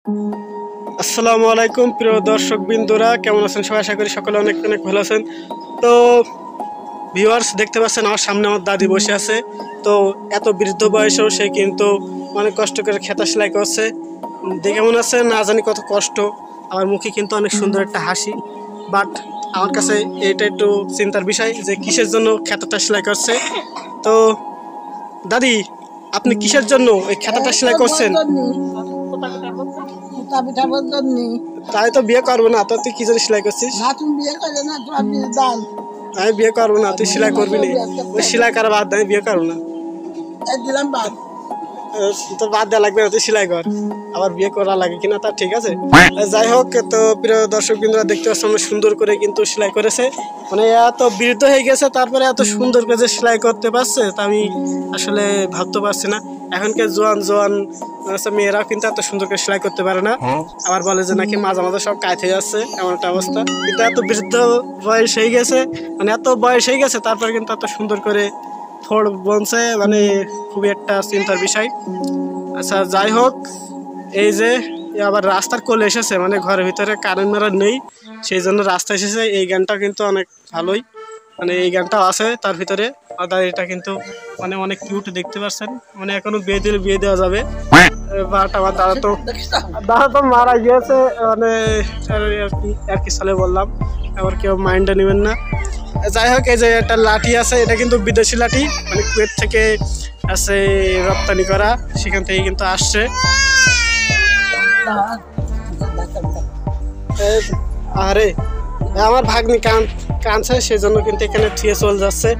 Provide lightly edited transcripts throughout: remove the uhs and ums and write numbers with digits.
আসসালামু আলাইকুম প্রিয় দর্শক বিন্দুরা, কেমন আছেন সবাই? আশা করি সকলে অনেক অনেক ভালো আছেন। তো ভিউয়ার্স, দেখতে পাচ্ছেন আমার সামনে আমার দাদি বসে আছে। তো এত বৃদ্ধ বয়সেও সে কিন্তু অনেক কষ্ট করে খেতা সেলাই করছে। দেখে মনে হচ্ছে না জানি কত কষ্ট। আমার মুখে কিন্তু অনেক সুন্দর একটা হাসি, বাট আমার কাছে এটা একটু চিন্তার বিষয় যে কিসের জন্য খেতাটা সেলাই করছে। তো দাদি, আপনি কিসের জন্য এই খেতাটা সেলাই করছেন? তাই তো বিয়ে করবো না, তো তুই কি জন্য সেলাই করছিস? আমি বিয়ে করবো না, তুই সেলাই করবি না। ওই সেলাই করা বাদ দেয়, বিয়ে করবো না। তো বাদ দেওয়া লাগবে না, তুই সেলাই কর। আবার বিয়ে করা লাগে কিনা তা ঠিক আছে। যাই হোক, তো প্রিয় দর্শক বিন্দুরা দেখতে পাচ্ছি আমরা সুন্দর করে কিন্তু সেলাই করেছে। মানে এত বৃদ্ধ হয়ে গেছে, তারপরে এত সুন্দর করে যে সেলাই করতে পারছে তা আমি আসলে ভাবতে পারছি না। এখনকার জোয়ান জোয়ান মেয়েরাও কিন্তু এত সুন্দর করে সেলাই করতে পারে না। আবার বলে যে নাকি মাঝে মাঝে সব কাজ হয়ে যাচ্ছে, এমন একটা অবস্থা। কিন্তু এত বৃদ্ধ বয়স হয়ে গেছে, মানে এত বয়স হয়ে গেছে, তারপরে কিন্তু এত সুন্দর করে থোড় বনছে, মানে খুবই একটা চিন্তার বিষয়। আচ্ছা, যাই হোক, এই যে আবার রাস্তার কোলে এসেছে, মানে ঘরের ভিতরে কারেন্ট মারা নেই, সেই জন্য রাস্তা এসেছে। এই গানটা কিন্তু অনেক ভালোই, মানে এই গানটাও আছে তার ভিতরে। আর এটা কিন্তু মানে অনেক কিউট, দেখতে পাচ্ছেন। মানে এখনো বিয়ে দিলে বিয়ে দেওয়া যাবে, বাট আমার দাদা তো মারা গিয়েছে, মানে আর কি সালে বললাম, আবার কেউ মাইন্ডে নেবেন না। যাই হোক, এই যে একটা লাঠি আছে, এটা কিন্তু বিদেশি লাঠি, মানে কুয়েত থেকে আছে রপ্তানি করা, সেখান থেকে কিন্তু আসছে। আরে আমার ভাগ্নি কাঁদছে, সেই জন্য কিন্তু এখানে থিয়ে চলে যাচ্ছে।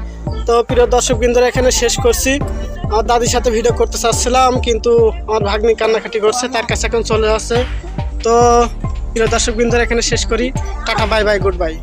তো প্রিয় দর্শক বিন্দুরা, এখানে শেষ করছি। আমার দাদির সাথে ভিডিও করতে চাচ্ছিলাম, কিন্তু আমার ভাগ্নি কান্নাকাটি করছে, তার কাছে এখন চলে যাচ্ছে। তো প্রিয় দর্শক বিন্দুরা, এখানে শেষ করি। Tata, bye bye, good bye.